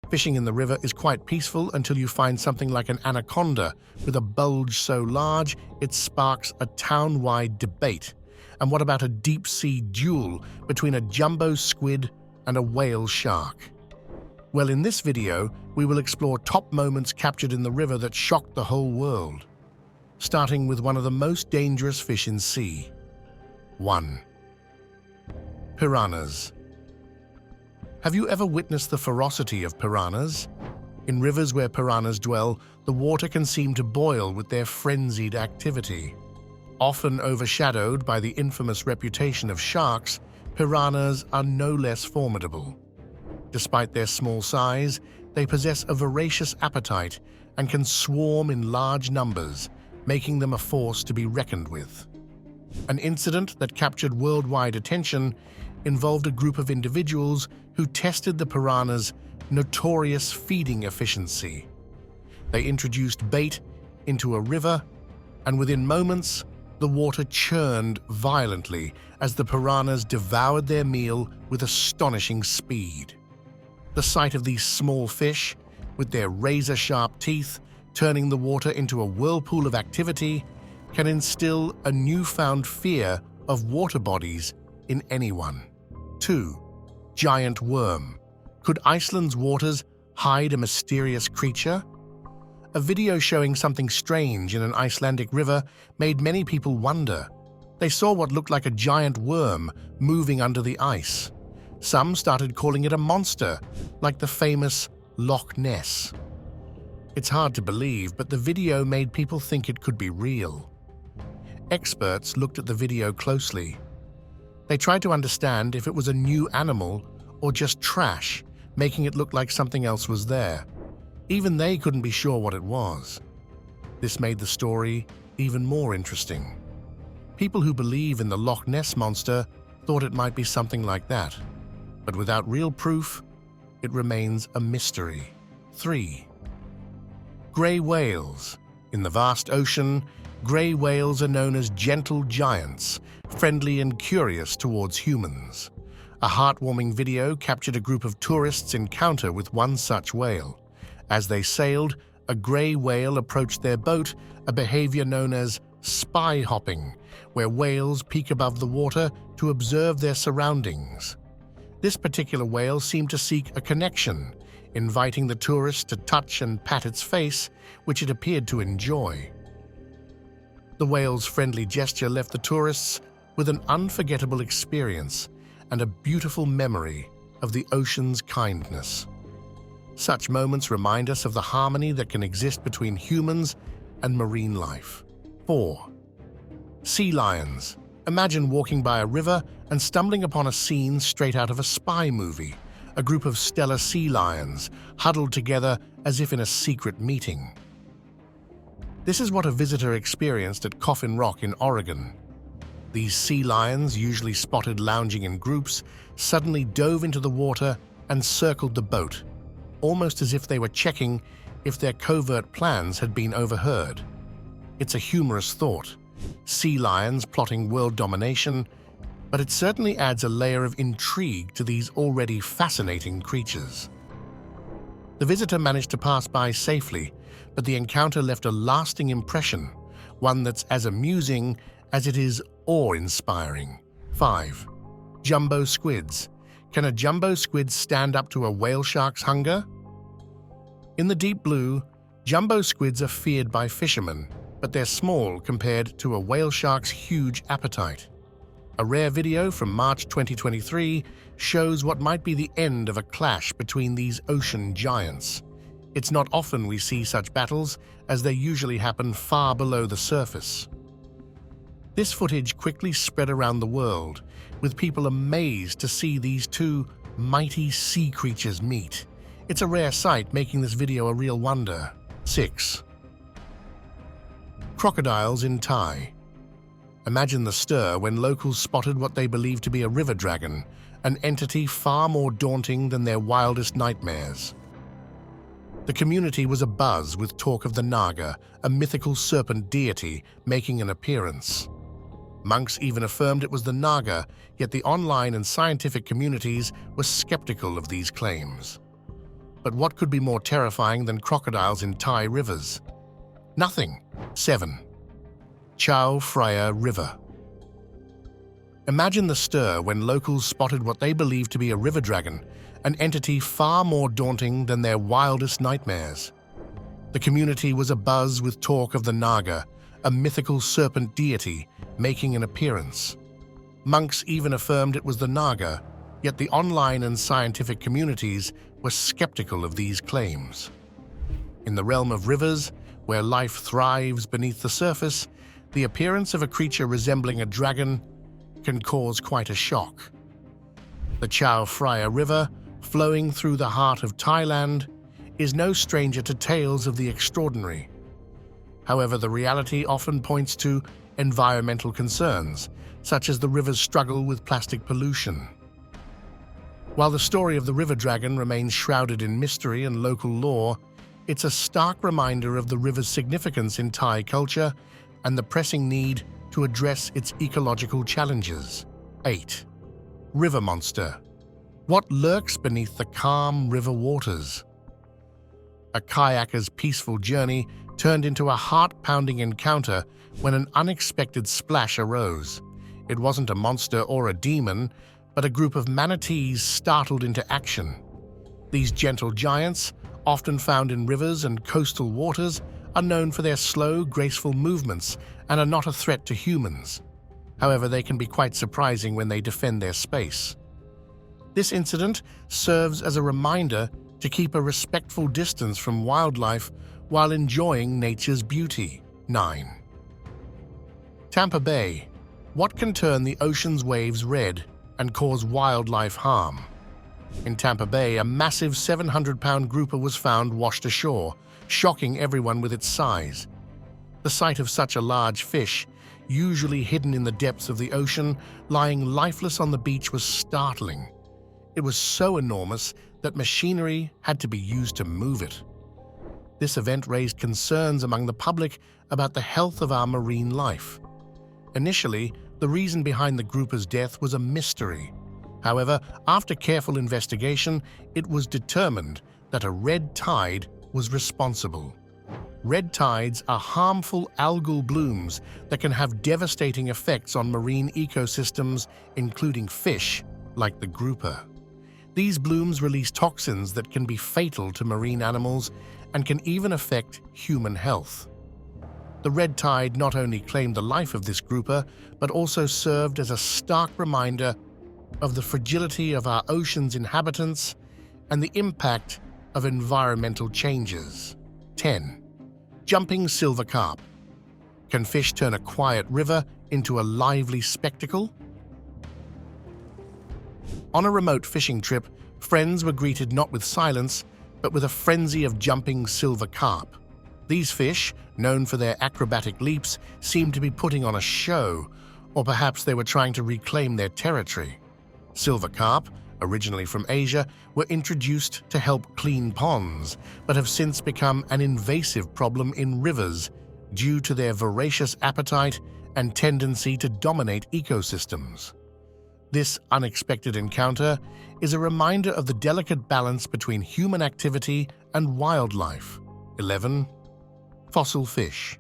Fishing in the river is quite peaceful until you find something like an anaconda with a bulge so large it sparks a town-wide debate. And what about a deep-sea duel between a jumbo squid and a whale shark? Well, in this video, we will explore top moments captured in the river that shocked the whole world. Starting with one of the most dangerous fish in sea. 1. Piranhas. Have you ever witnessed the ferocity of piranhas? In rivers where piranhas dwell, the water can seem to boil with their frenzied activity. Often overshadowed by the infamous reputation of sharks, piranhas are no less formidable. Despite their small size, they possess a voracious appetite and can swarm in large numbers, making them a force to be reckoned with. An incident that captured worldwide attention involved a group of individuals who tested the piranha's notorious feeding efficiency. They introduced bait into a river, and within moments, the water churned violently as the piranhas devoured their meal with astonishing speed. The sight of these small fish, with their razor-sharp teeth, turning the water into a whirlpool of activity, can instill a newfound fear of water bodies in anyone. 2. Giant worm. Could Iceland's waters hide a mysterious creature? A video showing something strange in an Icelandic river made many people wonder. They saw what looked like a giant worm moving under the ice. Some started calling it a monster, like the famous Loch Ness. It's hard to believe, but the video made people think it could be real. Experts looked at the video closely. They tried to understand if it was a new animal or just trash, making it look like something else was there. Even they couldn't be sure what it was. This made the story even more interesting. People who believe in the Loch Ness monster thought it might be something like that. But without real proof, it remains a mystery. 3. Grey whales. In the vast ocean, grey whales are known as gentle giants, friendly and curious towards humans. A heartwarming video captured a group of tourists' encounter with one such whale. As they sailed, a grey whale approached their boat, a behavior known as spy hopping, where whales peek above the water to observe their surroundings. This particular whale seemed to seek a connection, inviting the tourist to touch and pat its face, which it appeared to enjoy. The whale's friendly gesture left the tourists with an unforgettable experience and a beautiful memory of the ocean's kindness. Such moments remind us of the harmony that can exist between humans and marine life. 4. Sea lions. Imagine walking by a river and stumbling upon a scene straight out of a spy movie. A group of stellar sea lions huddled together as if in a secret meeting. This is what a visitor experienced at Coffin Rock in Oregon. These sea lions, usually spotted lounging in groups, suddenly dove into the water and circled the boat, almost as if they were checking if their covert plans had been overheard. It's a humorous thought, sea lions plotting world domination, but it certainly adds a layer of intrigue to these already fascinating creatures. The visitor managed to pass by safely, but the encounter left a lasting impression, one that's as amusing as it is awe-inspiring. 5. Jumbo squids. Can a jumbo squid stand up to a whale shark's hunger? In the deep blue, jumbo squids are feared by fishermen, but they're small compared to a whale shark's huge appetite. A rare video from March 2023 shows what might be the end of a clash between these ocean giants. It's not often we see such battles, as they usually happen far below the surface. This footage quickly spread around the world, with people amazed to see these two mighty sea creatures meet. It's a rare sight, making this video a real wonder. 6. Crocodiles in Thai. Imagine the stir when locals spotted what they believed to be a river dragon, an entity far more daunting than their wildest nightmares. The community was abuzz with talk of the Naga, a mythical serpent deity, making an appearance. Monks even affirmed it was the Naga, yet the online and scientific communities were skeptical of these claims. But what could be more terrifying than crocodiles in Thai rivers? Nothing. 7. Chao Phraya River. Imagine the stir when locals spotted what they believed to be a river dragon, an entity far more daunting than their wildest nightmares. The community was abuzz with talk of the Naga, a mythical serpent deity making an appearance. Monks even affirmed it was the Naga, yet the online and scientific communities were skeptical of these claims. In the realm of rivers, where life thrives beneath the surface, the appearance of a creature resembling a dragon can cause quite a shock. The Chao Phraya River, flowing through the heart of Thailand, is no stranger to tales of the extraordinary. However, the reality often points to environmental concerns, such as the river's struggle with plastic pollution. While the story of the river dragon remains shrouded in mystery and local lore, it's a stark reminder of the river's significance in Thai culture and the pressing need to address its ecological challenges. 8. River monster. What lurks beneath the calm river waters? A kayaker's peaceful journey turned into a heart-pounding encounter when an unexpected splash arose. It wasn't a monster or a demon, but a group of manatees startled into action. These gentle giants, often found in rivers and coastal waters, are known for their slow, graceful movements and are not a threat to humans. However, they can be quite surprising when they defend their space. This incident serves as a reminder to keep a respectful distance from wildlife while enjoying nature's beauty. 9. Tampa Bay. What can turn the ocean's waves red and cause wildlife harm? In Tampa Bay, a massive 700-pound grouper was found washed ashore, shocking everyone with its size. The sight of such a large fish, usually hidden in the depths of the ocean, lying lifeless on the beach was startling. It was so enormous that machinery had to be used to move it. This event raised concerns among the public about the health of our marine life. Initially, the reason behind the grouper's death was a mystery. However, after careful investigation, it was determined that a red tide was responsible. Red tides are harmful algal blooms that can have devastating effects on marine ecosystems, including fish, like the grouper. These blooms release toxins that can be fatal to marine animals and can even affect human health. The red tide not only claimed the life of this grouper, but also served as a stark reminder of the fragility of our ocean's inhabitants and the impact of environmental changes. 10. Jumping silver carp. Can fish turn a quiet river into a lively spectacle? On a remote fishing trip, friends were greeted not with silence, but with a frenzy of jumping silver carp. These fish, known for their acrobatic leaps, seemed to be putting on a show, or perhaps they were trying to reclaim their territory. Silver carp, originally from Asia, were introduced to help clean ponds, but have since become an invasive problem in rivers due to their voracious appetite and tendency to dominate ecosystems. This unexpected encounter is a reminder of the delicate balance between human activity and wildlife. 11. Fossil fish.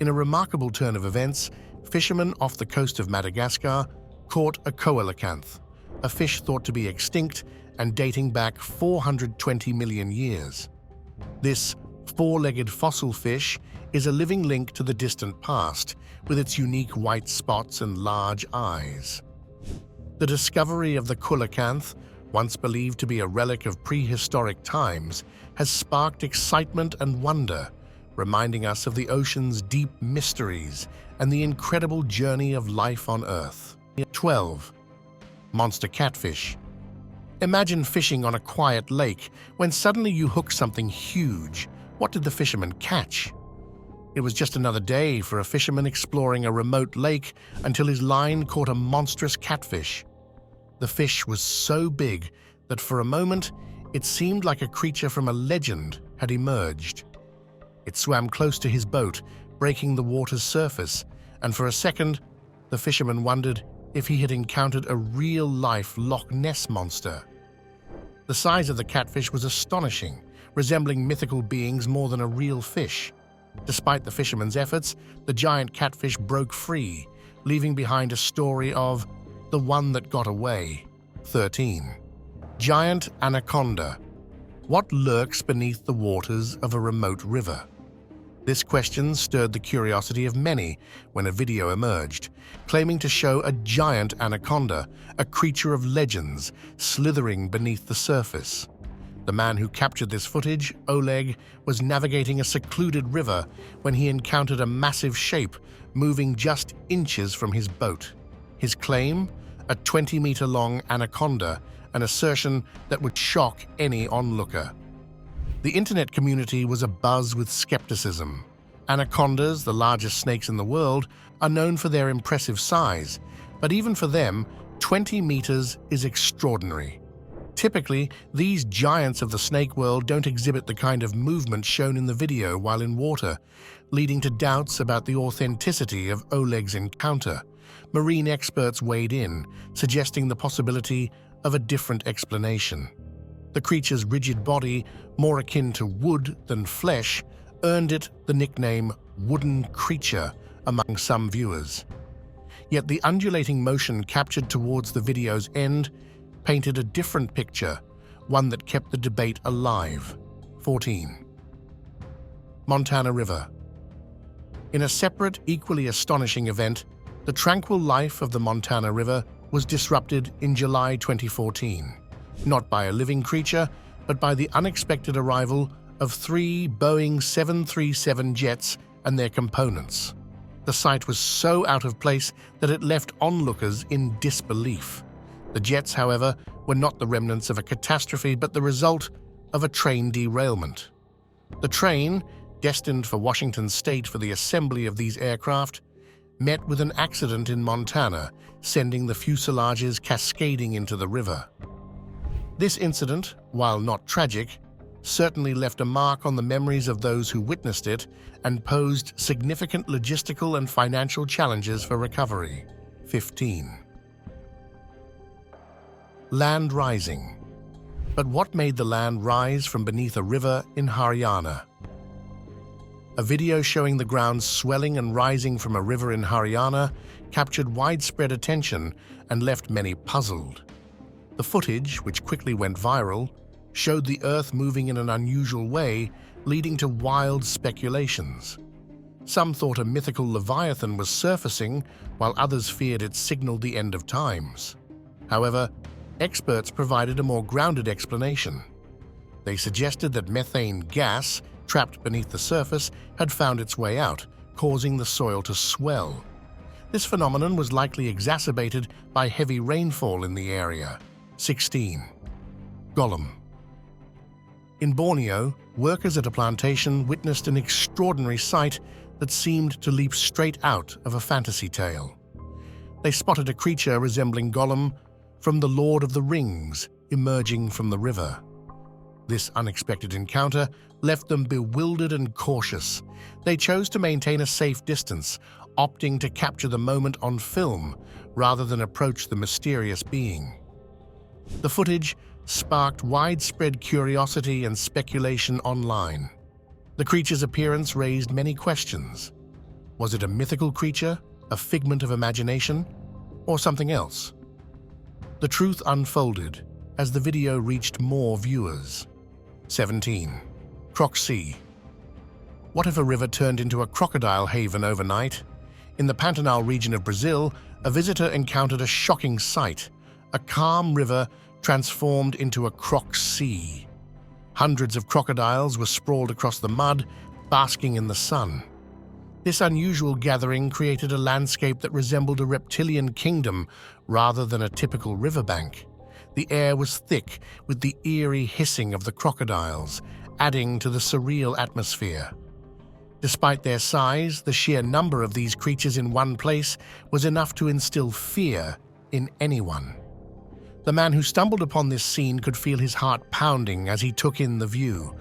In a remarkable turn of events, fishermen off the coast of Madagascar caught a coelacanth, a fish thought to be extinct and dating back 420 million years. This four-legged fossil fish is a living link to the distant past, with its unique white spots and large eyes. The discovery of the coelacanth, once believed to be a relic of prehistoric times, has sparked excitement and wonder, reminding us of the ocean's deep mysteries and the incredible journey of life on Earth. 12. Monster catfish. Imagine fishing on a quiet lake when suddenly you hook something huge. What did the fisherman catch? It was just another day for a fisherman exploring a remote lake until his line caught a monstrous catfish. The fish was so big that for a moment it seemed like a creature from a legend had emerged. It swam close to his boat, breaking the water's surface, and for a second, the fisherman wondered if he had encountered a real-life Loch Ness monster. The size of the catfish was astonishing, resembling mythical beings more than a real fish. Despite the fishermen's efforts, the giant catfish broke free, leaving behind a story of the one that got away. 13. Giant anaconda. What lurks beneath the waters of a remote river? This question stirred the curiosity of many when a video emerged, claiming to show a giant anaconda, a creature of legends, slithering beneath the surface. The man who captured this footage, Oleg, was navigating a secluded river when he encountered a massive shape moving just inches from his boat. His claim? A 20-meter-long anaconda, an assertion that would shock any onlooker. The internet community was abuzz with skepticism. Anacondas, the largest snakes in the world, are known for their impressive size, but even for them, 20 meters is extraordinary. Typically, these giants of the snake world don't exhibit the kind of movement shown in the video while in water, leading to doubts about the authenticity of Oleg's encounter. Marine experts weighed in, suggesting the possibility of a different explanation. The creature's rigid body, more akin to wood than flesh, earned it the nickname wooden creature among some viewers. Yet the undulating motion captured towards the video's end painted a different picture, one that kept the debate alive. 14. Montana River. In a separate, equally astonishing event, the tranquil life of the Montana River was disrupted in July 2014, not by a living creature, but by the unexpected arrival of 3 Boeing 737 jets and their components. The sight was so out of place that it left onlookers in disbelief. The jets, however, were not the remnants of a catastrophe, but the result of a train derailment. The train, destined for Washington state for the assembly of these aircraft, met with an accident in Montana, sending the fuselages cascading into the river. This incident, while not tragic, certainly left a mark on the memories of those who witnessed it and posed significant logistical and financial challenges for recovery. 15. Land rising. But what made the land rise from beneath a river in Haryana? A video showing the ground swelling and rising from a river in Haryana captured widespread attention and left many puzzled. The footage, which quickly went viral, showed the earth moving in an unusual way, leading to wild speculations. Some thought a mythical leviathan was surfacing, while others feared it signaled the end of times. However, experts provided a more grounded explanation. They suggested that methane gas, trapped beneath the surface, had found its way out, causing the soil to swell. This phenomenon was likely exacerbated by heavy rainfall in the area. 16. Gollum. In Borneo, workers at a plantation witnessed an extraordinary sight that seemed to leap straight out of a fantasy tale. They spotted a creature resembling Gollum from the Lord of the Rings emerging from the river. This unexpected encounter left them bewildered and cautious. They chose to maintain a safe distance, opting to capture the moment on film rather than approach the mysterious being. The footage sparked widespread curiosity and speculation online. The creature's appearance raised many questions. Was it a mythical creature, a figment of imagination, or something else? The truth unfolded as the video reached more viewers. 17. Croc-Sea. What if a river turned into a crocodile haven overnight? In the Pantanal region of Brazil, a visitor encountered a shocking sight: a calm river transformed into a croc-sea. Hundreds of crocodiles were sprawled across the mud, basking in the sun. This unusual gathering created a landscape that resembled a reptilian kingdom rather than a typical riverbank. The air was thick with the eerie hissing of the crocodiles, adding to the surreal atmosphere. Despite their size, the sheer number of these creatures in one place was enough to instill fear in anyone. The man who stumbled upon this scene could feel his heart pounding as he took in the view.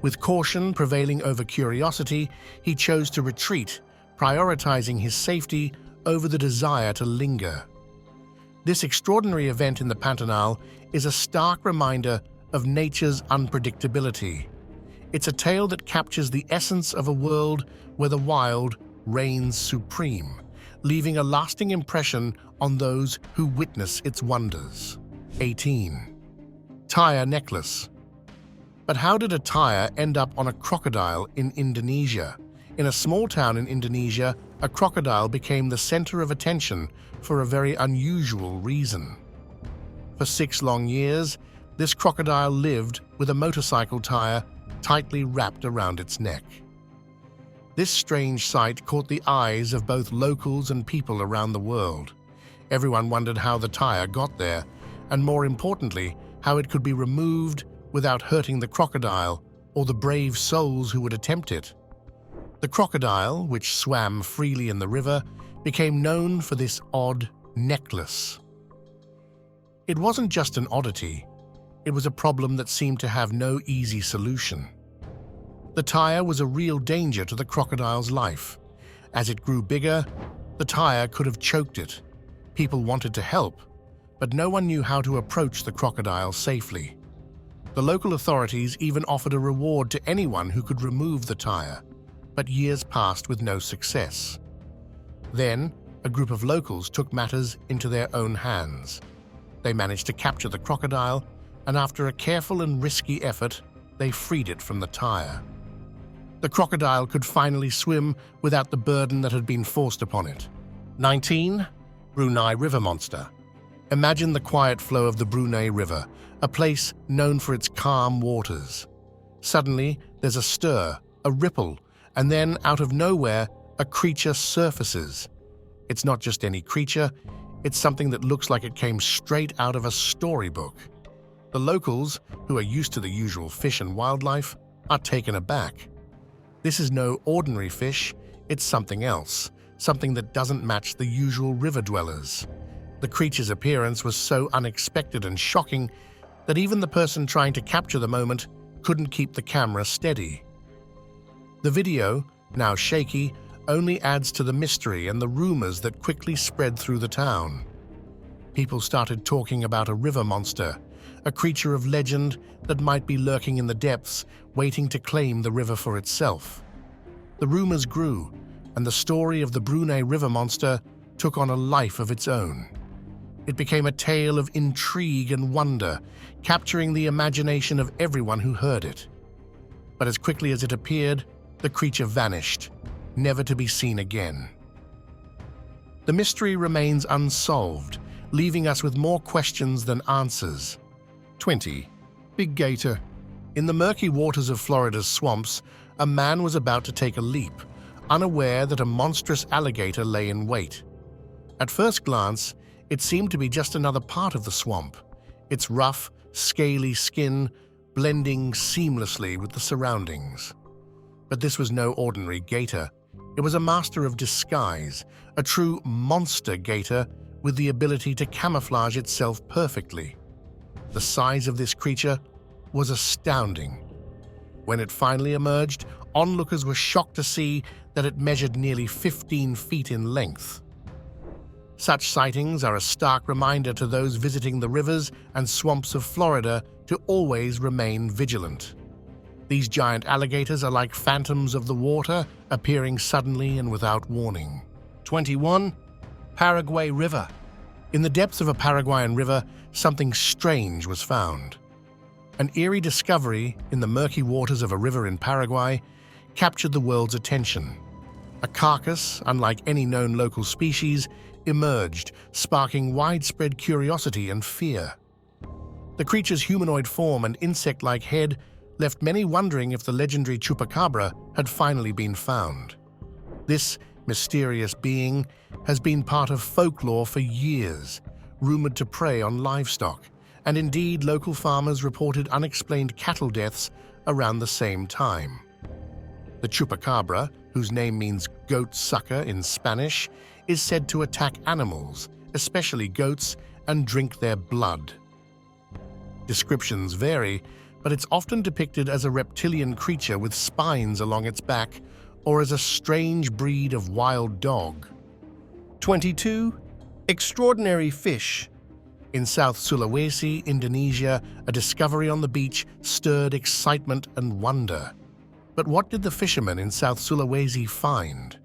With caution prevailing over curiosity, he chose to retreat, prioritizing his safety over the desire to linger. This extraordinary event in the Pantanal is a stark reminder of nature's unpredictability. It's a tale that captures the essence of a world where the wild reigns supreme, leaving a lasting impression on those who witness its wonders. 18. Tire necklace. But how did a tire end up on a crocodile in Indonesia? In a small town in Indonesia, a crocodile became the center of attention for a very unusual reason. For 6 long years, this crocodile lived with a motorcycle tire tightly wrapped around its neck. This strange sight caught the eyes of both locals and people around the world. Everyone wondered how the tire got there, and more importantly, how it could be removed without hurting the crocodile or the brave souls who would attempt it. The crocodile, which swam freely in the river, became known for this odd necklace. It wasn't just an oddity, it was a problem that seemed to have no easy solution. The tire was a real danger to the crocodile's life. As it grew bigger, the tire could have choked it. People wanted to help, but no one knew how to approach the crocodile safely. The local authorities even offered a reward to anyone who could remove the tire, but years passed with no success. Then, a group of locals took matters into their own hands. They managed to capture the crocodile, and after a careful and risky effort, they freed it from the tire. The crocodile could finally swim without the burden that had been forced upon it. 19. Brunei River Monster. Imagine the quiet flow of the Brunei River, a place known for its calm waters. Suddenly, there's a stir, a ripple, and then, out of nowhere, a creature surfaces. It's not just any creature, it's something that looks like it came straight out of a storybook. The locals, who are used to the usual fish and wildlife, are taken aback. This is no ordinary fish, it's something else, something that doesn't match the usual river dwellers. The creature's appearance was so unexpected and shocking that even the person trying to capture the moment couldn't keep the camera steady. The video, now shaky, only adds to the mystery and the rumors that quickly spread through the town. People started talking about a river monster, a creature of legend that might be lurking in the depths, waiting to claim the river for itself. The rumors grew, and the story of the Brunei River Monster took on a life of its own. It became a tale of intrigue and wonder, capturing the imagination of everyone who heard it. But as quickly as it appeared, the creature vanished, never to be seen again. The mystery remains unsolved, leaving us with more questions than answers. 20. Big Gator. In the murky waters of Florida's swamps, a man was about to take a leap, unaware that a monstrous alligator lay in wait. At first glance, it seemed to be just another part of the swamp, its rough, scaly skin blending seamlessly with the surroundings. But this was no ordinary gator. It was a master of disguise, a true monster gator with the ability to camouflage itself perfectly. The size of this creature was astounding. When it finally emerged, onlookers were shocked to see that it measured nearly 15 feet in length. Such sightings are a stark reminder to those visiting the rivers and swamps of Florida to always remain vigilant. These giant alligators are like phantoms of the water, appearing suddenly and without warning. 21. Paraguay River. In the depths of a Paraguayan river, something strange was found. An eerie discovery in the murky waters of a river in Paraguay captured the world's attention. A carcass, unlike any known local species, emerged, sparking widespread curiosity and fear. The creature's humanoid form and insect-like head left many wondering if the legendary chupacabra had finally been found. This mysterious being has been part of folklore for years, rumored to prey on livestock, and indeed local farmers reported unexplained cattle deaths around the same time. The chupacabra, whose name means goat sucker in Spanish, is said to attack animals, especially goats, and drink their blood. Descriptions vary, but it's often depicted as a reptilian creature with spines along its back or as a strange breed of wild dog. 22. Extraordinary fish. In South Sulawesi, Indonesia, a discovery on the beach stirred excitement and wonder. But what did the fishermen in South Sulawesi find?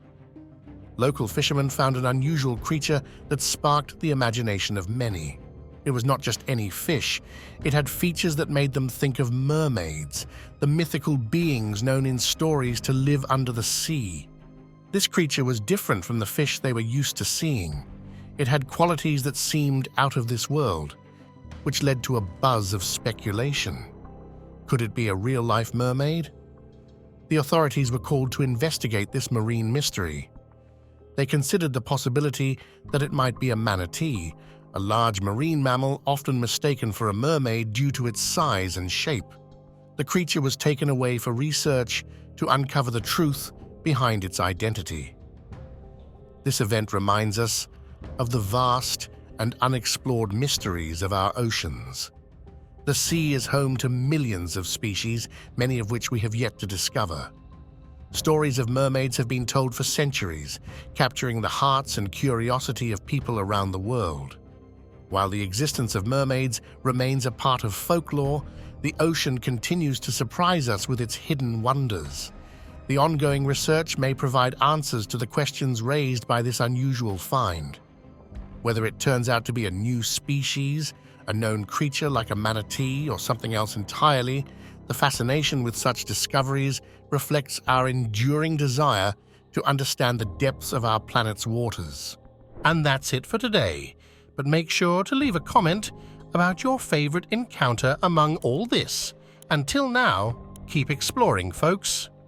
Local fishermen found an unusual creature that sparked the imagination of many. It was not just any fish. It had features that made them think of mermaids, the mythical beings known in stories to live under the sea. This creature was different from the fish they were used to seeing. It had qualities that seemed out of this world, which led to a buzz of speculation. Could it be a real-life mermaid? The authorities were called to investigate this marine mystery. They considered the possibility that it might be a manatee, a large marine mammal often mistaken for a mermaid due to its size and shape. The creature was taken away for research to uncover the truth behind its identity. This event reminds us of the vast and unexplored mysteries of our oceans. The sea is home to millions of species, many of which we have yet to discover. Stories of mermaids have been told for centuries, capturing the hearts and curiosity of people around the world. While the existence of mermaids remains a part of folklore, the ocean continues to surprise us with its hidden wonders. The ongoing research may provide answers to the questions raised by this unusual find. Whether it turns out to be a new species, a known creature like a manatee, or something else entirely, the fascination with such discoveries reflects our enduring desire to understand the depths of our planet's waters. And that's it for today. But make sure to leave a comment about your favorite encounter among all this. Until now, keep exploring, folks.